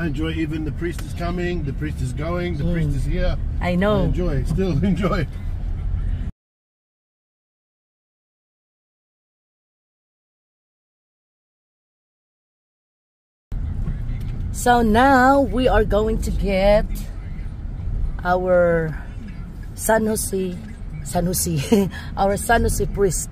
I enjoy. Even the priest is coming, the priest is going, the priest is here. I know. I enjoy. Still enjoy. So now we are going to get our San Jose, our San Jose priest.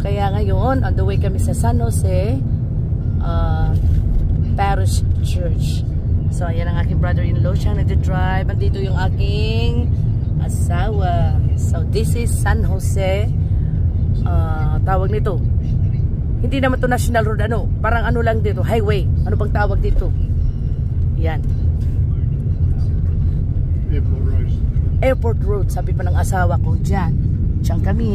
Kaya ngayon, on the way kami sa San Jose Parish Church. So, ayan ang aking brother-in-law. Siya nag-drive. Andito yung aking asawa. So, this is San Jose. Tawag nito. Hindi naman to national road. Ano? Parang ano lang dito. Highway. Ano bang tawag dito? Yan. Airport Road. Airport Road. Sabi pa ng asawa ko. Diyan. Diyan kami.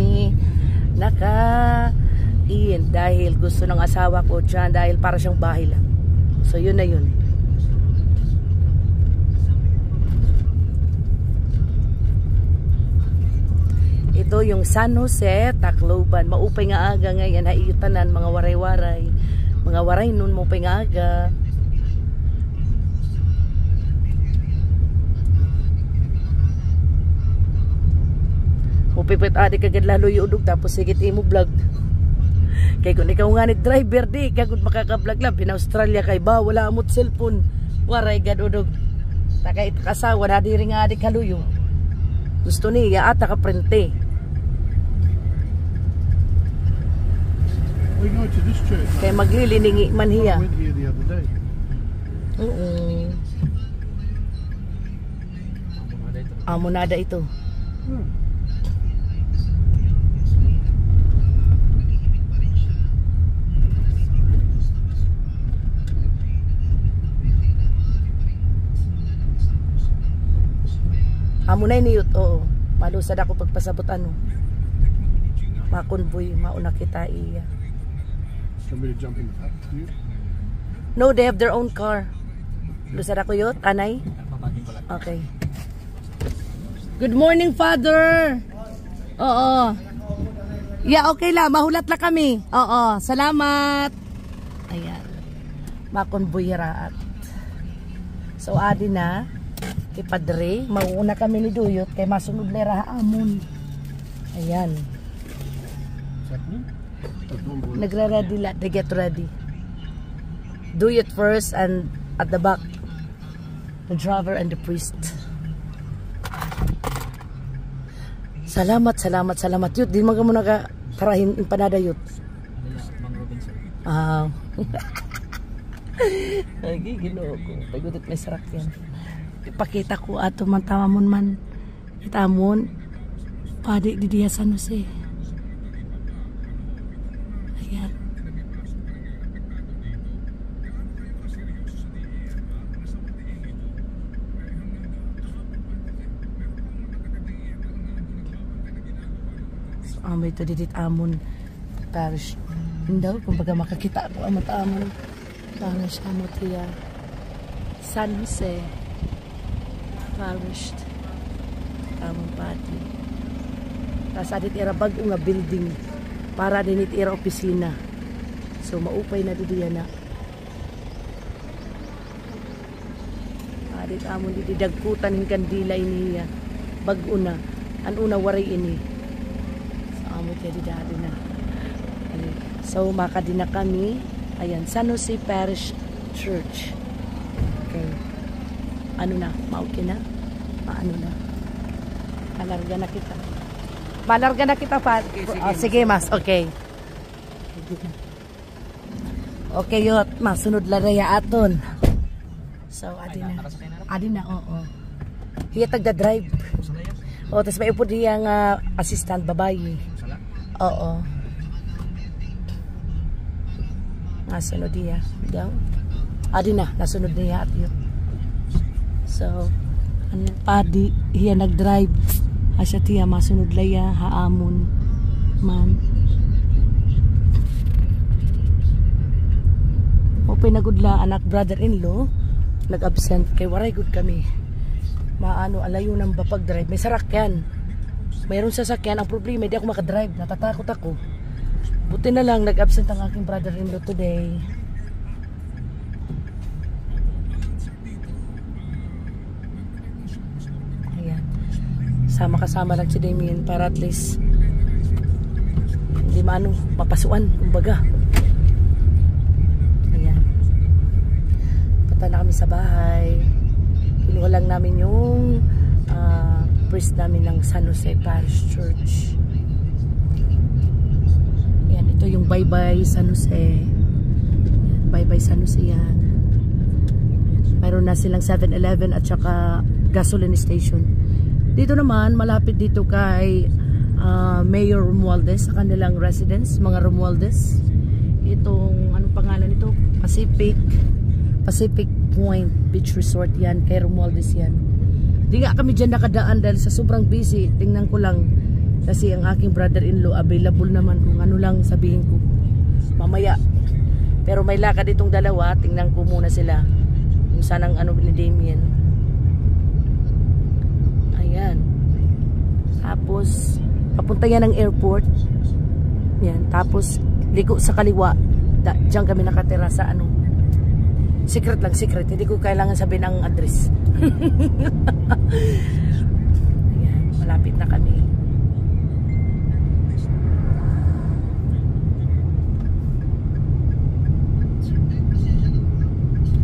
Naka-in dahil gusto ng asawa ko dyan dahil para siyang bahay lang. So yun na yun. Ito yung San Jose, Tacloban. Maupay nga aga ngayon, haiyutanan, mga waray-waray. Mga waray nun, maupay nga aga. Pipit adik kagad lalo yung udog tapos sigit imo vlog. Kay kung ikaw nga ni driver di kagud makaka-vlog lang pin Australia kay ba wala amot cellphone. Waray gad udog. Takay kasawa na diri nga adik haluyo. Gusto niya ata ka prente. We go to this church. Kay magliliningi man hiya. I went here the other day. Amonada ito. Amunay niyot, oo. Malusad ako pagpasabot ano. Makonvoy, mauna kita iya. Want me to jump in the back? No, they have their own car. Lusad ako yun, anay? Okay. Good morning, Father! Oo. Yeah, okay lang. Mahulat lang kami. Oo, salamat. Ayan. Makonvoy raat. So, adi na. Kay Padre, mauuna kami ni Duyot kay masunod lera amon. Ayan. Nagre-ready la, they get ready. Duyot first and at the back the driver and the priest. Salamat yut. Di man mo nakatarahin empanada yut. Lagi ginoo ko. Pagutot may sarak yan. Ipakita ko ato man tamon man itamon padi di dia San Jose. Ayan. So amay to didit amon parish. Hindi kung baga makakita ko amon tamon parish amot hiya San Jose Parish among pati. Tas adit era bag-o nga building para dinit era opisina. So maupay na didiya na. Adit amon di dagkutan ng kandila iniya. Bag-o na. Anuna waray ini. So amo kay didadi na. So makadina kami. Ayan, San Jose Parish Church. Okay. Ano na? Maukay na? Paano na? Malarga na kita. Malarga na kita pa. Sige, mas. Okay. Okay, yot. Masunod laraya aton. So, adi na. Adi na, oo. Hiya tagda-drive. O, tapos may upod hiyang assistant, babayi. Oo. Nasunod niya. Adi na. Nasunod niya at yun. So, padi, hiya nag-drive. Asya tiya masunod laya haamon man. O pinagudla anak brother-in-law nag-absent kay waray good kami. Maano alayo nang bapag-drive. May sarakyan. Mayroon sasakyan. Ang problema di ako makadrive. Natatakot ako. Buti na lang nag-absent ang aking brother-in-law today. Ayan. Sama-kasama lang si Damien para at least hindi maano mapasuan kumbaga. Ayan. Punta na kami sa bahay. Kinuha lang namin yung priest namin ng San Jose Parish Church. Yan, ito yung Bye-Bye San Jose. Bye-Bye San Jose yan. Mayroon na silang 7-Eleven at saka gasoline station. Dito naman, malapit dito kay Mayor Romualdez sa kanilang residence, mga Romualdez. Itong, anong pangalan nito? Pacific Point Beach Resort yan, kay Romualdez yan. Di nga kami dyan nakadaan dahil sa sobrang busy. Tingnan ko lang kasi ang aking brother-in-law available naman kung ano lang sabihin ko mamaya. Pero may lakad itong dalawa. Tingnan ko muna sila kung saan ang ano ni Damien. Ayan. Tapos papunta yan ng airport. Yan. Tapos liko sa kaliwa. Diyan kami nakatira sa ano. Secret lang, secret. Hindi ko kailangan sabihin ang address. Ayan, malapit na kami.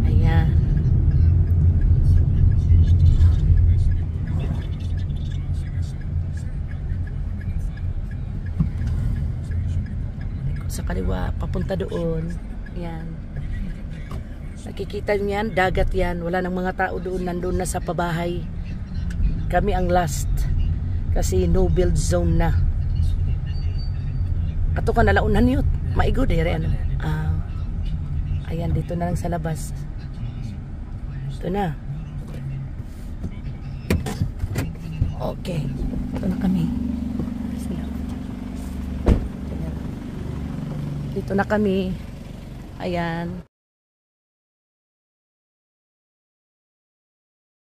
Ayan. Sa kaliwa, papunta doon. Ayan. Nakikita niyan, dagat yan. Wala nang mga tao doon, nandun na sa pabahay. Kami ang last. Kasi no build zone na. Ato ka nalaunan yun. Maigo dere ano. Ayan, dito na lang sa labas. Ito na. Okay. Ito na kami. Dito na kami. Ayan.